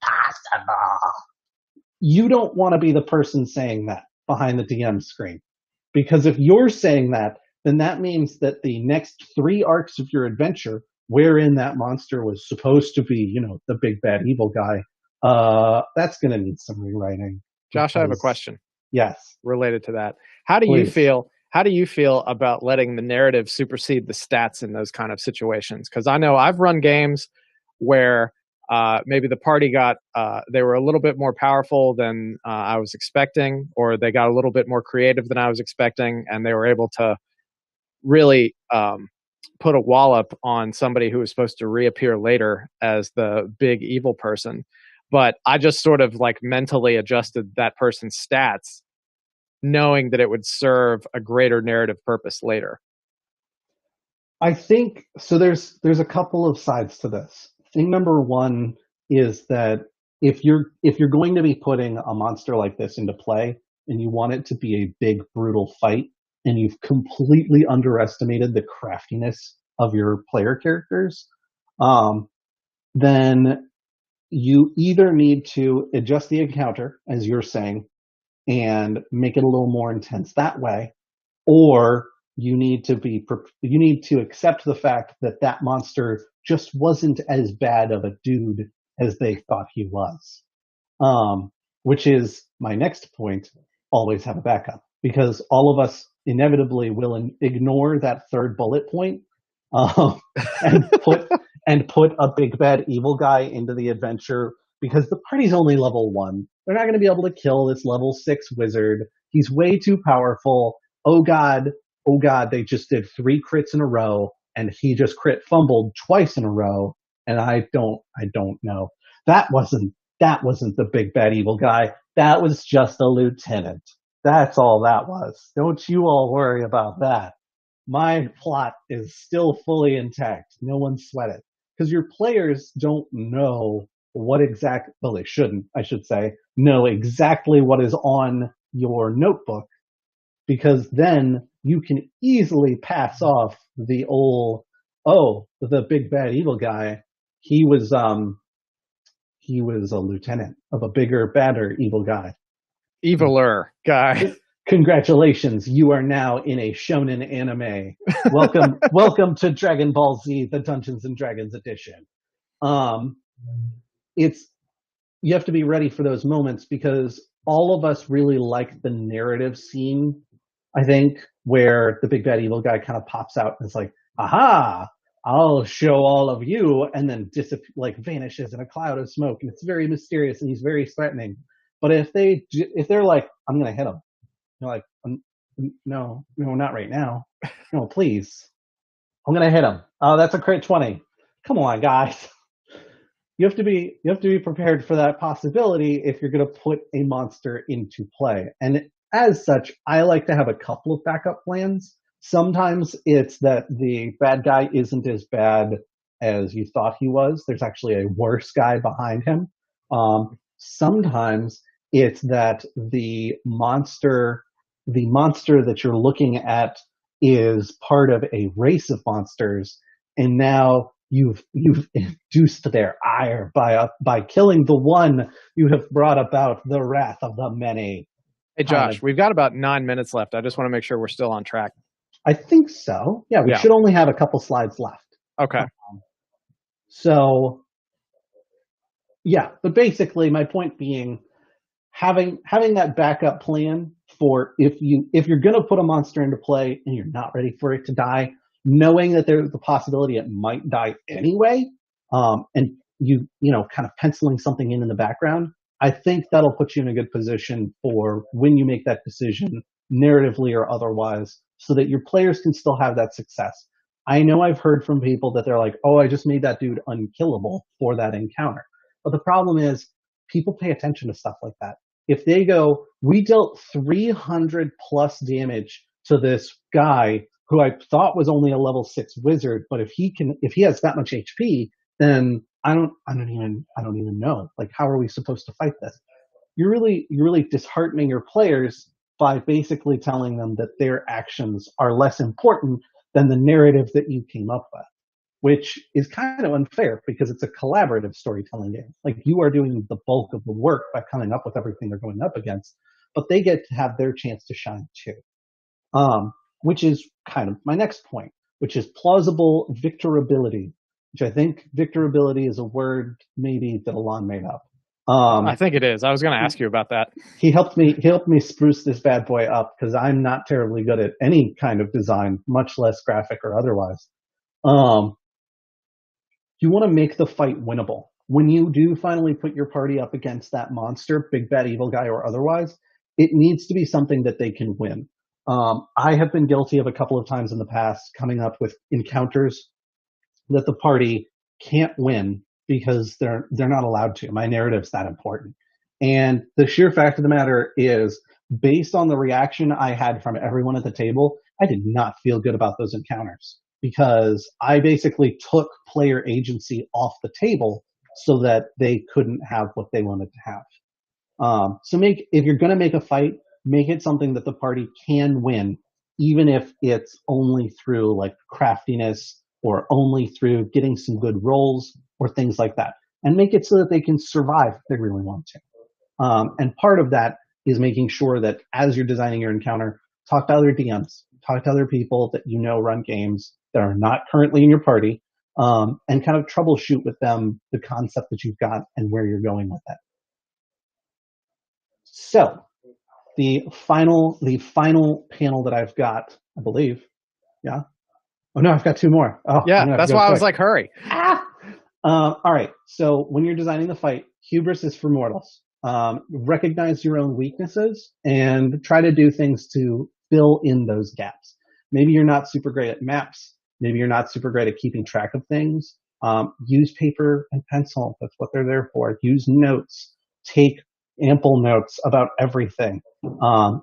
You don't want to be the person saying that behind the DM screen. Because if you're saying that, then that means that the next 3 arcs of your adventure, wherein that monster was supposed to be, the big bad evil guy, that's going to need some rewriting. Josh, I have a question. Yes. Related to that. How do you feel about letting the narrative supersede the stats in those kind of situations? Because I know I've run games where maybe the party they were a little bit more powerful than I was expecting, or they got a little bit more creative than I was expecting, and they were able to really put a wallop on somebody who was supposed to reappear later as the big evil person. But I just sort of like mentally adjusted that person's stats, knowing that it would serve a greater narrative purpose later. I think so. There's a couple of sides to this. Thing number one is that if you're going to be putting a monster like this into play and you want it to be a big brutal fight, and you've completely underestimated the craftiness of your player characters, then you either need to adjust the encounter, as you're saying, and make it a little more intense that way, or you need to accept the fact that that monster just wasn't as bad of a dude as they thought he was. Which is my next point: always have a backup, because all of us inevitably will ignore that third bullet point and put a big bad evil guy into the adventure because the party's only level 1. They're not going to be able to kill this level 6 wizard. He's way too powerful. Oh god, they just did 3 crits in a row, and he just crit fumbled twice in a row, and I don't know. That wasn't that wasn't the big bad evil guy. That was just a lieutenant. That's all that was. Don't you all worry about that. My plot is still fully intact. No one sweat it. Because your players don't know what exact, well, they shouldn't, I should say, know exactly what is on your notebook, because then you can easily pass off the old, oh, the big bad evil guy. He was a lieutenant of a bigger, badder evil guy. Eviler guy. Congratulations, you are now in a shonen anime. Welcome to Dragon Ball Z, the Dungeons and Dragons edition. It's you have to be ready for those moments, because all of us really like the narrative scene, I think, where the big bad evil guy kind of pops out and is like, aha, I'll show all of you, and then vanishes in a cloud of smoke, and it's very mysterious and he's very threatening. But if they're like, I'm gonna hit him, you're like, no, not right now. No, please. I'm gonna hit him. Oh, that's a crit 20. Come on, guys. You have to be prepared for that possibility if you're gonna put a monster into play. And as such, I like to have a couple of backup plans. Sometimes it's that the bad guy isn't as bad as you thought he was. There's actually a worse guy behind him. Sometimes it's that the monster that you're looking at is part of a race of monsters, and now you've induced their ire by killing the one. You have brought about the wrath of the many. Hey, Josh, we've got about 9 minutes left. I just want to make sure we're still on track. I think so. Yeah, we should only have a couple slides left. Okay. So, yeah, but basically my point being, having that backup plan for if you're going to put a monster into play and you're not ready for it to die, knowing that there's the possibility it might die anyway, and kind of penciling something in the background, I think that'll put you in a good position for when you make that decision, narratively or otherwise, so that your players can still have that success. I know I've heard from people that they're like, oh, I just made that dude unkillable for that encounter. But the problem is, people pay attention to stuff like that. If they go, we dealt 300 plus damage to this guy who I thought was only a level 6 wizard, but if he has that much HP, then I don't even know. Like, how are we supposed to fight this? You're really disheartening your players by basically telling them that their actions are less important than the narrative that you came up with, which is kind of unfair because it's a collaborative storytelling game. Like, you are doing the bulk of the work by coming up with everything they're going up against, but they get to have their chance to shine too. Which is kind of my next point, which is plausible victorability, which I think victorability is a word maybe that Alon made up. I think it is. I was going to ask you about that. He helped me spruce this bad boy up because I'm not terribly good at any kind of design, much less graphic or otherwise. You want to make the fight winnable. When you do finally put your party up against that monster, big bad evil guy or otherwise, it needs to be something that they can win. I have been guilty of a couple of times in the past coming up with encounters that the party can't win because they're not allowed to. My narrative's that important. And the sheer fact of the matter is, based on the reaction I had from everyone at the table, I did not feel good about those encounters because I basically took player agency off the table so that they couldn't have what they wanted to have. If you're going to make a fight, make it something that the party can win, even if it's only through like craftiness or only through getting some good rolls or things like that. And make it so that they can survive if they really want to. And part of that is making sure that as you're designing your encounter, talk to other DMs, talk to other people that you know run games that are not currently in your party, and kind of troubleshoot with them the concept that you've got and where you're going with it. So the final panel that I've got, I believe. Yeah. Oh no, I've got two more. Oh yeah, that's why I was like, hurry. All right. So when you're designing the fight, hubris is for mortals. Recognize your own weaknesses and try to do things to fill in those gaps. Maybe you're not super great at maps. Maybe you're not super great at keeping track of things. Use paper and pencil. That's what they're there for. Use notes. Take ample notes about everything.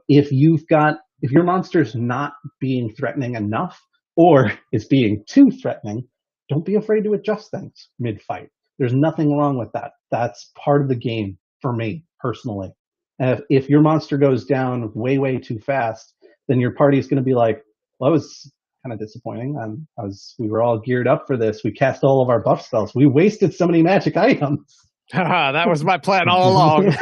If your monster's not being threatening enough or is being too threatening, don't be afraid to adjust things mid-fight. There's nothing wrong with that. That's part of the game for me personally. And if your monster goes down way, way too fast, then your party is going to be like, well, that was kind of disappointing. We were all geared up for this. We cast all of our buff spells. We wasted so many magic items. That was my plan all along.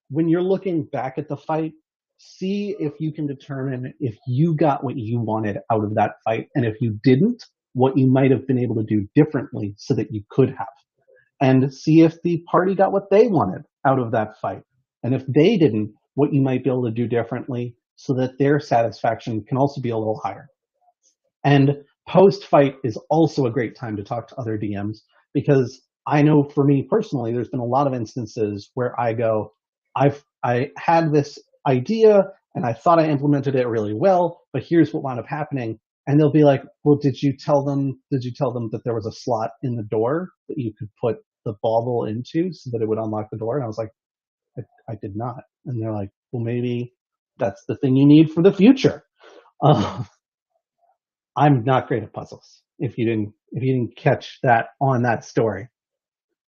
When you're looking back at the fight, see if you can determine if you got what you wanted out of that fight. And if you didn't, what you might have been able to do differently so that you could have. And see if the party got what they wanted out of that fight. And if they didn't, what you might be able to do differently so that their satisfaction can also be a little higher. And post-fight is also a great time to talk to other DMs, because I know for me personally, there's been a lot of instances where I go, I had this idea and I thought I implemented it really well, but here's what wound up happening. And they'll be like, well, did you tell them that there was a slot in the door that you could put the bauble into so that it would unlock the door? And I was like, I did not. And they're like, well, maybe that's the thing you need for the future. I'm not great at puzzles. If you didn't catch that on that story.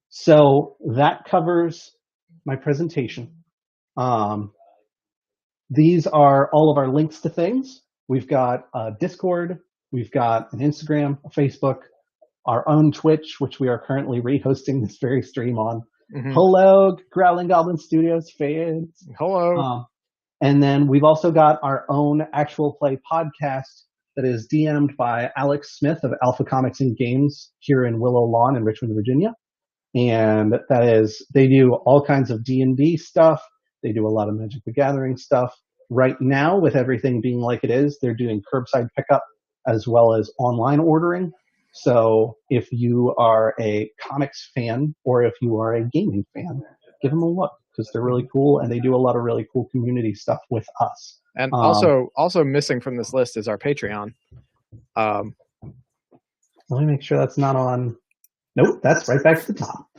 So that covers my presentation. These are all of our links to things. We've got a Discord, we've got an Instagram, a Facebook, our own Twitch, which we are currently rehosting this very stream on. Mm-hmm. Hello, Growling Goblin Studios fans. Hello. And then we've also got our own actual play podcast that is DM'd by Alex Smith of Alpha Comics and Games here in Willow Lawn in Richmond, Virginia. And they do all kinds of D&D stuff. They do a lot of Magic the Gathering stuff. Right now, with everything being like it is, they're doing curbside pickup as well as online ordering. So if you are a comics fan or if you are a gaming fan, give them a look, because they're really cool and they do a lot of really cool community stuff with us. And also missing from this list is our Patreon. Let me make sure that's not on. Nope, that's right back to the top.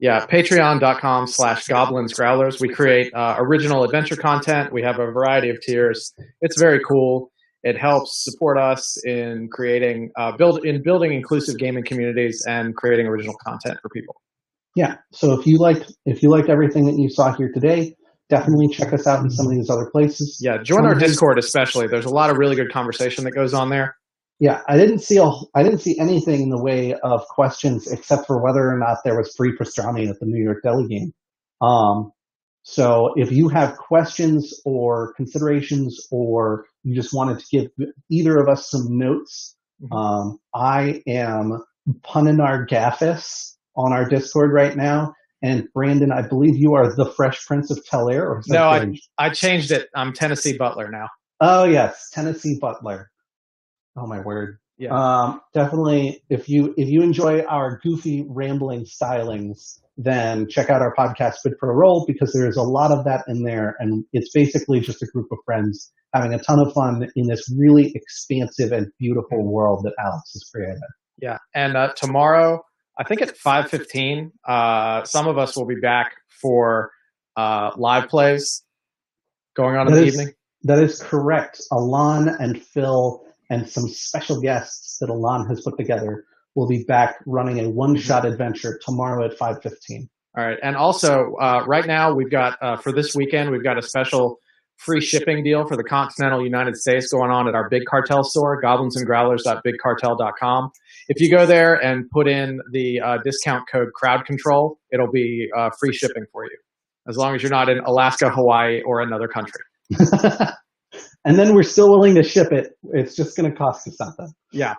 Yeah, patreon.com/Goblins Growlers. We create original adventure content. We have a variety of tiers. It's very cool. It helps support us in creating, building inclusive gaming communities and creating original content for people. Yeah. So if you liked everything that you saw here today, definitely check us out in some of these other places. Yeah, join our Discord especially. There's a lot of really good conversation that goes on there. Yeah, I didn't see anything in the way of questions except for whether or not there was free pastrami at the New York Deli game. So if you have questions or considerations, or you just wanted to give either of us some notes, I am Puninar Gaffis on our Discord right now. And Brandon, I believe you are the Fresh Prince of Tel-Air. Or no, I changed it. I'm Tennessee Butler now. Oh yes, Tennessee Butler. Oh my word. Yeah. Definitely, if you enjoy our goofy, rambling stylings, then check out our podcast, Good for a Roll, because there's a lot of that in there, and it's basically just a group of friends having a ton of fun in this really expansive and beautiful world that Alex has created. Yeah, and tomorrow, I think at 5:15, some of us will be back for live plays going on in the evening. That is correct. Alon and Phil and some special guests that Alon has put together will be back running a one-shot adventure tomorrow at 5:15. All right. And also, right now, we've got, for this weekend, we've got a special free shipping deal for the continental United States going on at our Big Cartel store, goblinsandgrowlers.bigcartel.com. If you go there and put in the discount code crowd control, it'll be free shipping for you, as long as you're not in Alaska, Hawaii, or another country. And then we're still willing to ship it. It's just going to cost you something. Yeah.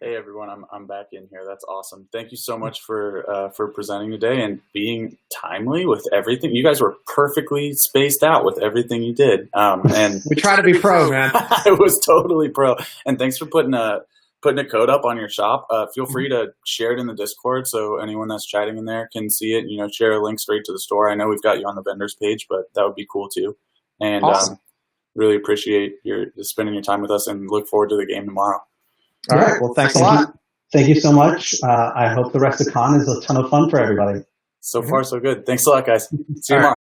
Hey everyone, I'm back in here. That's awesome. Thank you so much for presenting today and being timely with everything. You guys were perfectly spaced out with everything you did. And we try to be pro, man. I was totally pro. And thanks for putting a code up on your shop. Feel free to share it in the Discord so anyone that's chatting in there can see it. You know, share a link straight to the store. I know we've got you on the vendors page, but that would be cool too. And awesome. really appreciate your spending your time with us, and look forward to the game tomorrow. All right. Well, thanks a lot. Thank you so much. I hope the rest of con is a ton of fun for everybody. So far, so good. Thanks a lot, guys. See you tomorrow.